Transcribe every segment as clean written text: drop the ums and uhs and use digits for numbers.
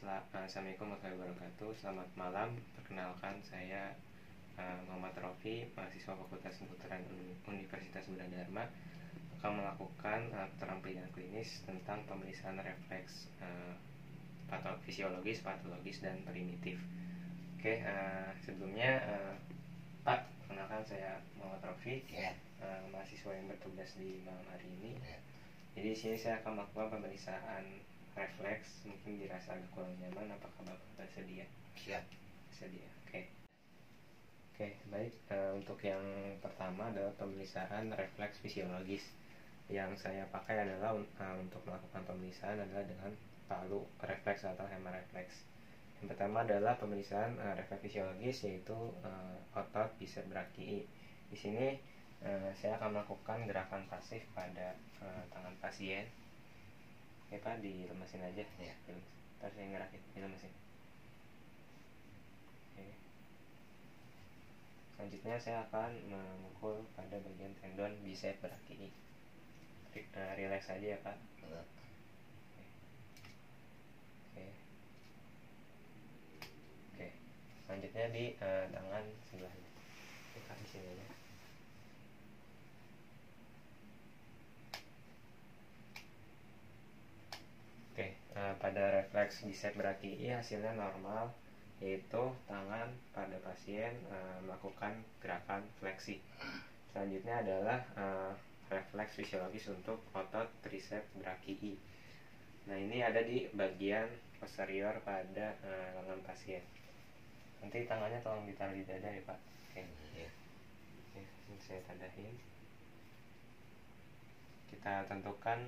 Assalamualaikum warahmatullahi wabarakatuh. Selamat malam. Perkenalkan, saya Muhammad Rofi, mahasiswa Fakultas Kedokteran Universitas Budha Dharma, akan melakukan keterampilan klinis tentang pemeriksaan refleks fisiologis, patologis, dan primitif. Oke, sebelumnya Pak, kenalkan saya Muhammad Rofi, mahasiswa yang bertugas di malam hari ini. Jadi di sini saya akan melakukan pemeriksaan refleks. Mungkin dirasa agak kurang nyaman, apakah Bapak bersedia? Siap. Bersedia. Oke, baik. Untuk yang pertama adalah pemeriksaan refleks fisiologis. Yang saya pakai adalah untuk melakukan pemeriksaan adalah dengan palu refleks atau hema refleks. Yang pertama adalah pemeriksaan refleks fisiologis, yaitu otot bisep brachii. Di sini saya akan melakukan gerakan pasif pada tangan pasien. Oke Pak, dilemesin aja ya. Ntar saya ngerakin, dilemesin. Oke. Selanjutnya saya akan memukul pada bagian tendon bisep brachii. Relax aja ya Pak. Oke. Selanjutnya di tangan sebelahnya. Kita di sini aja. Pada refleks bisep brachii hasilnya normal, yaitu tangan pada pasien melakukan gerakan fleksi. Selanjutnya adalah refleks fisiologis untuk otot triceps brachii. Nah, ini ada di bagian posterior pada lengan pasien. Nanti tangannya tolong ditaruh di dada ya Pak. Oke. Ini saya tadahin. Kita tentukan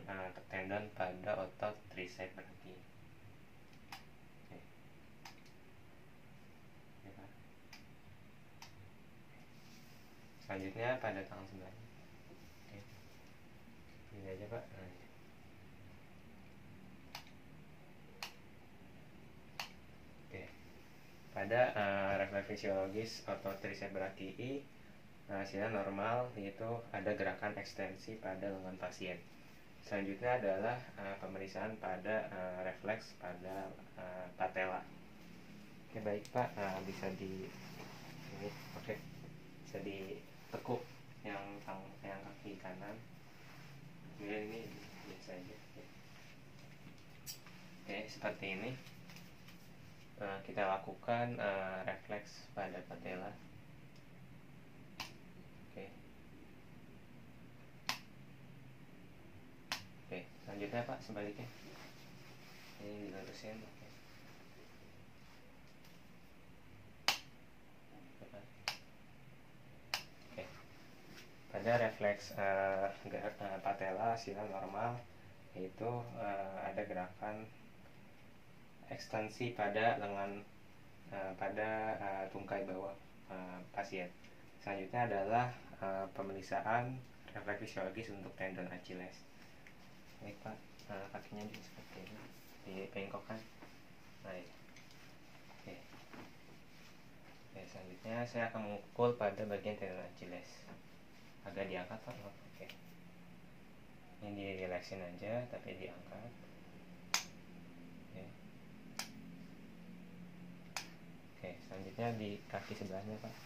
tendon pada otot triceps brachii. Selanjutnya pada tangan sebelahnya. Ini aja Pak. Pada refleks fisiologis otot triceps brachii hasilnya normal, yaitu ada gerakan ekstensi pada lengan pasien. Selanjutnya adalah pemeriksaan pada refleks pada patella. Oke, baik Pak, bisa di ini, bisa ditekuk yang kaki kanan. Kemudian ini biasa aja. Oke, seperti ini. Kita lakukan refleks pada patella. Oke, selanjutnya Pak, sebaliknya. Ini dilurusin. Oke. Pada refleks patella hasilnya normal, yaitu ada gerakan ekstensi pada lengan pada tungkai bawah pasien. Selanjutnya adalah pemeriksaan refleks fisiologis untuk tendon Achilles. Baik Pak, kakinya juga seperti ini, dibengkokkan. Baik. Oke. Selanjutnya saya akan memukul pada bagian tendon Achilles. Agak diangkat Pak. Oke. Ini direlaksin aja, tapi diangkat. Oke, selanjutnya di kaki sebelahnya Pak.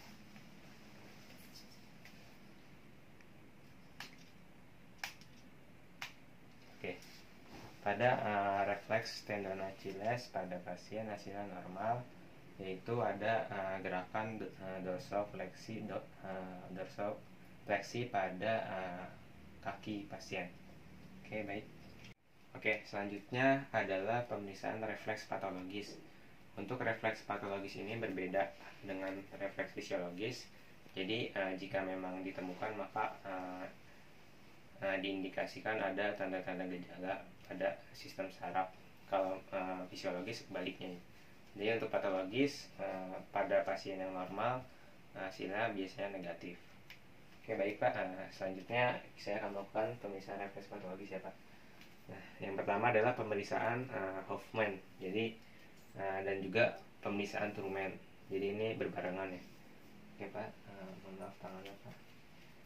Oke, pada refleks tendon Achilles pada pasien hasilnya normal, yaitu ada gerakan dorsofleksi pada kaki pasien. Oke, baik. Oke, selanjutnya adalah pemeriksaan refleks patologis. Untuk refleks patologis ini berbeda dengan refleks fisiologis. Jadi jika memang ditemukan, maka diindikasikan ada tanda-tanda gejala pada sistem saraf. Kalau fisiologis sebaliknya. Jadi untuk patologis pada pasien yang normal hasilnya biasanya negatif. Oke, baik Pak. Selanjutnya saya akan melakukan pemeriksaan refleks patologis ya Pak. Nah, yang pertama adalah pemeriksaan Hoffman. Jadi dan juga pemeriksaan Truman. Jadi ini berbarengan ya. Oke Pak, mohon maaf tangannya Pak.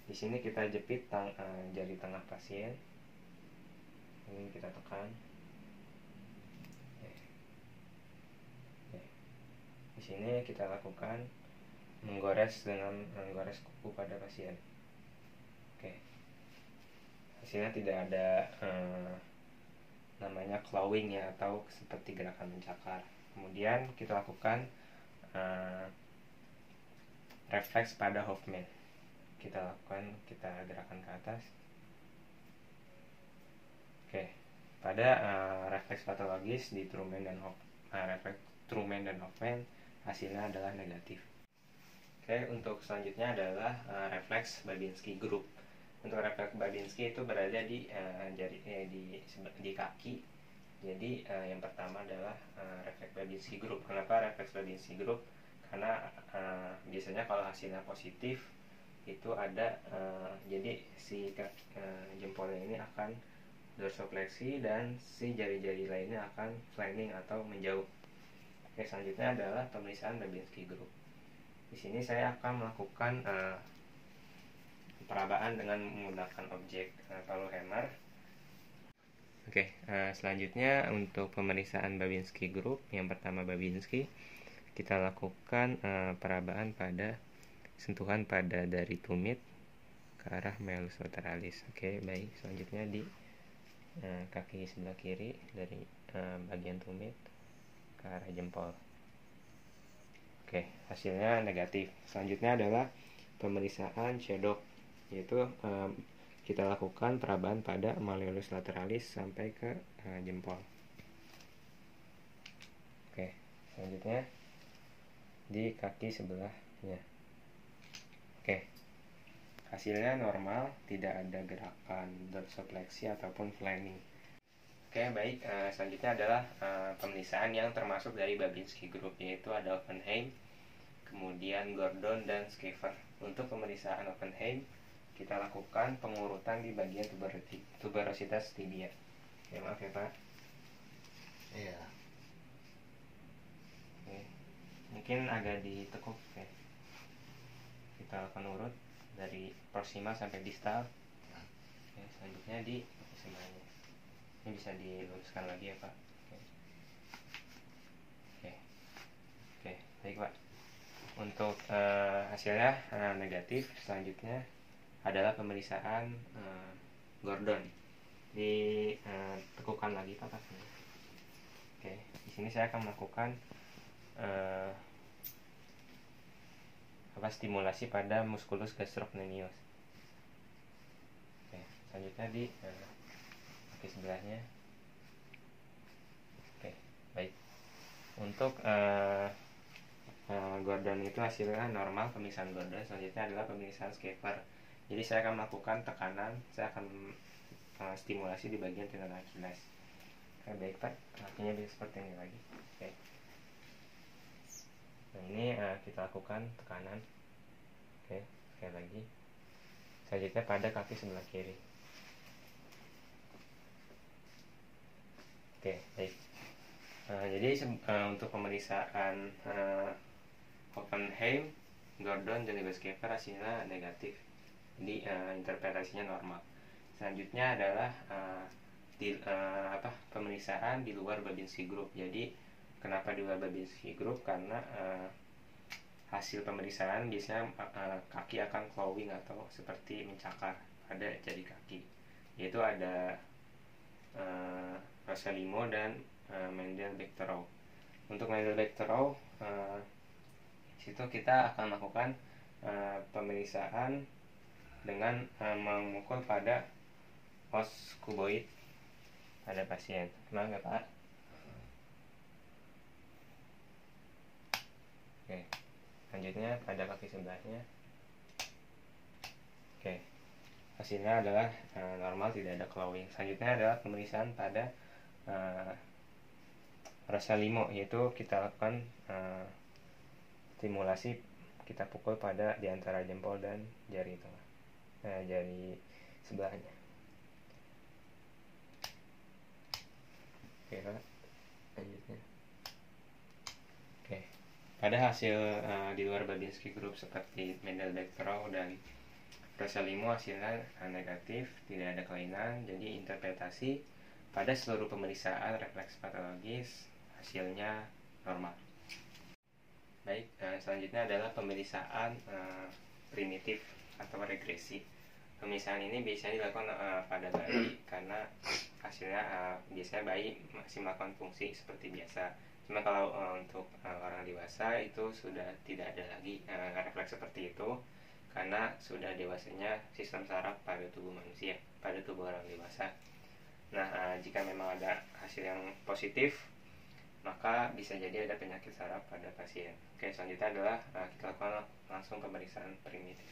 Di sini kita jepit jari tengah pasien. Ini kita tekan. Di sini kita lakukan menggores kuku pada pasien. Oke. Hasilnya tidak ada namanya clawing ya, atau seperti gerakan mencakar. Kemudian kita lakukan refleks pada Hoffman. Kita gerakan ke atas. Oke. Pada refleks patologis di Truman dan Hoffman hasilnya adalah negatif. Oke, untuk selanjutnya adalah refleks Babinski group. Untuk refleks Babinski itu berada di di kaki. Jadi yang pertama adalah refleks Babinski group. Kenapa refleks Babinski group? Karena biasanya kalau hasilnya positif itu ada jadi si jempolnya ini akan dorsofleksi dan si jari-jari lainnya akan flaning atau menjauh. Oke, selanjutnya adalah pemeriksaan Babinski group. Di sini saya akan melakukan perabaan dengan menggunakan objek palu hammer. Oke, selanjutnya untuk pemeriksaan Babinski group, yang pertama Babinski, kita lakukan perabaan pada sentuhan pada dari tumit ke arah malleus lateralis. Oke, baik. Selanjutnya di kaki sebelah kiri dari bagian tumit ke arah jempol. Oke, hasilnya negatif. Selanjutnya adalah pemeriksaan Shadok, yaitu kita lakukan perabaan pada malleolus lateralis sampai ke jempol. Oke, selanjutnya di kaki sebelahnya. Oke, hasilnya normal, tidak ada gerakan dorsofleksi ataupun flaning. Oke, baik. Selanjutnya adalah pemeriksaan yang termasuk dari Babinski group, yaitu ada Oppenheim, kemudian Gordon dan Schaeffer. Untuk pemeriksaan Oppenheim, kita lakukan pengurutan di bagian tuberositas tibia. Ya, maaf ya Pak. Iya. Oke. Mungkin agak ditekuk. Oke. Kita akan urut dari proximal sampai distal. Oke, selanjutnya di sebelahnya. Ini bisa diluruskan lagi ya Pak. Oke, baik Pak. Untuk hasilnya negatif. Selanjutnya adalah pemeriksaan Gordon. Ditekukan lagi Pak kakinya. Oke, di sini saya akan melakukan stimulasi pada musculus gastrocnemius. Oke, selanjutnya di kaki sebelahnya. Oke, baik. Untuk Gordon itu hasilnya normal, pemeriksaan Gordon. Selanjutnya adalah pemeriksaan Schaeffer. Jadi saya akan melakukan tekanan, saya akan stimulasi di bagian tendon Achilles. Oke, baik Pak, kakinya bisa seperti ini lagi. Oke. Nah, ini kita lakukan tekanan. Oke, sekali lagi. Selanjutnya pada kaki sebelah kiri. Oke, baik. Jadi untuk pemeriksaan Oppenheim, Gordon dan Schaeffer hasilnya negatif. Jadi interpretasinya normal. Selanjutnya adalah pemeriksaan di luar Babinski group. Jadi kenapa di luar Babinski group? Karena hasil pemeriksaan biasanya kaki akan clawing atau seperti mencakar pada jari kaki. Yaitu ada Rosselimo dan Mendel-Bechtereau. Untuk Mendel-Bechtereau, situ kita akan melakukan pemeriksaan dengan memukul pada os kuboid pada pasien. Kenal nggak Pak? Oke, selanjutnya pada kaki sebelahnya. Oke, hasilnya adalah normal, tidak ada clawing. Selanjutnya adalah pemeriksaan pada Rosselimo, yaitu kita lakukan stimulasi, kita pukul pada di antara jempol dan jari tengah, jari sebelahnya. Oke Pak, lanjutnya. Oke, pada hasil di luar Babinski group seperti Mendel-Bechtereau dan Rosselimo hasilnya negatif, tidak ada kelainan. Jadi interpretasi pada seluruh pemeriksaan refleks patologis hasilnya normal. Baik, selanjutnya adalah pemeriksaan primitif atau regresi. Pemeriksaan ini biasanya dilakukan pada bayi karena hasilnya biasanya bayi masih melakukan fungsi seperti biasa. Cuma kalau untuk orang dewasa itu sudah tidak ada lagi refleks seperti itu karena sudah dewasanya sistem saraf pada tubuh manusia, pada tubuh orang dewasa. Nah, jika memang ada hasil yang positif, maka bisa jadi ada penyakit saraf pada pasien. Oke, selanjutnya adalah kita lakukan langsung pemeriksaan primitif.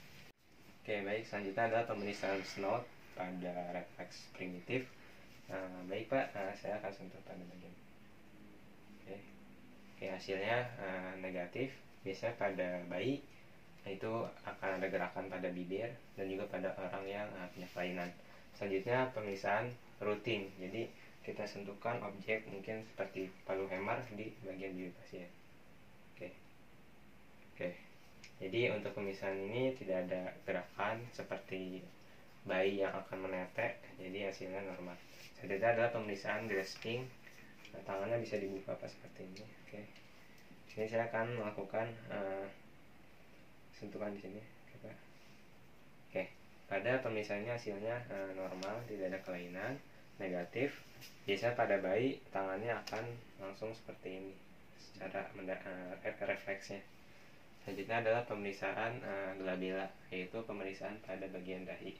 Oke, baik, selanjutnya adalah pemeriksaan SNOT pada refleks primitif. Baik Pak, saya akan sentuh pada bagian. Oke, hasilnya negatif. Biasanya pada bayi itu akan ada gerakan pada bibir dan juga pada orang yang punya kelainan. Selanjutnya pemeriksaan rutin. Jadi kita sentuhkan objek mungkin seperti palu hemar di bagian bibir pasien. Oke. Jadi untuk pemeriksaan ini tidak ada gerakan seperti bayi yang akan menetek, jadi hasilnya normal. Selanjutnya adalah pemeriksaan grasping. Tangannya bisa dibuka pas seperti ini. Oke. Sini saya akan melakukan sentuhan di sini. Oke. Pada pemeriksaannya hasilnya normal, tidak ada kelainan, negatif. Biasanya pada bayi tangannya akan langsung seperti ini secara refleksnya. Selanjutnya adalah pemeriksaan glabella, yaitu pemeriksaan pada bagian dahi.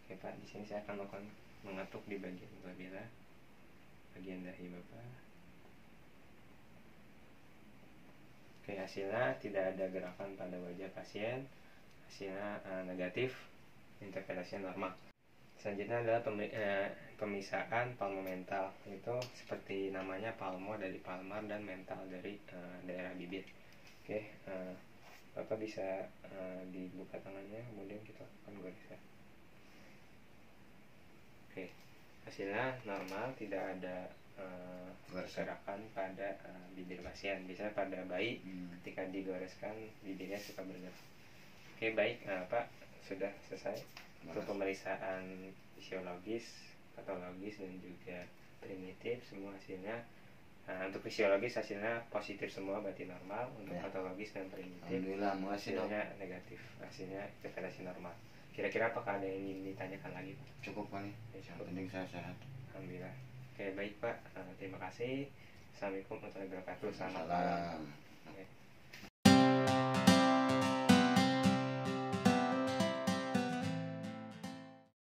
Oke Pak, di sini saya akan melakukan mengetuk di bagian glabella, bagian dahi Bapak. Oke, hasilnya tidak ada gerakan pada wajah pasien, hasilnya negatif, interpretasinya normal. Selanjutnya adalah pemeriksaan palmomental, itu seperti namanya palmo dari palmar dan mental dari daerah bibir. Oke, Bapak bisa dibuka tangannya, kemudian kita lakukan goresan. Oke, hasilnya normal, tidak ada gerakan pada bibir pasien. Biasanya pada bayi ketika digoreskan bibirnya suka bergerak. Oke, baik Pak, sudah selesai untuk pemeriksaan fisiologis, patologis dan juga primitif. Semua hasilnya untuk fisiologis hasilnya positif semua, berarti normal. Untuk patologis dan primitif hasilnya negatif, hasilnya interpretasi normal. Kira-kira apakah ada yang ingin ditanyakan lagi Pak? Cukup kali, penting saya sehat. Alhamdulillah. Oke, baik Pak, terima kasih. Assalamualaikum warahmatullahi wabarakatuh. Selamat malam.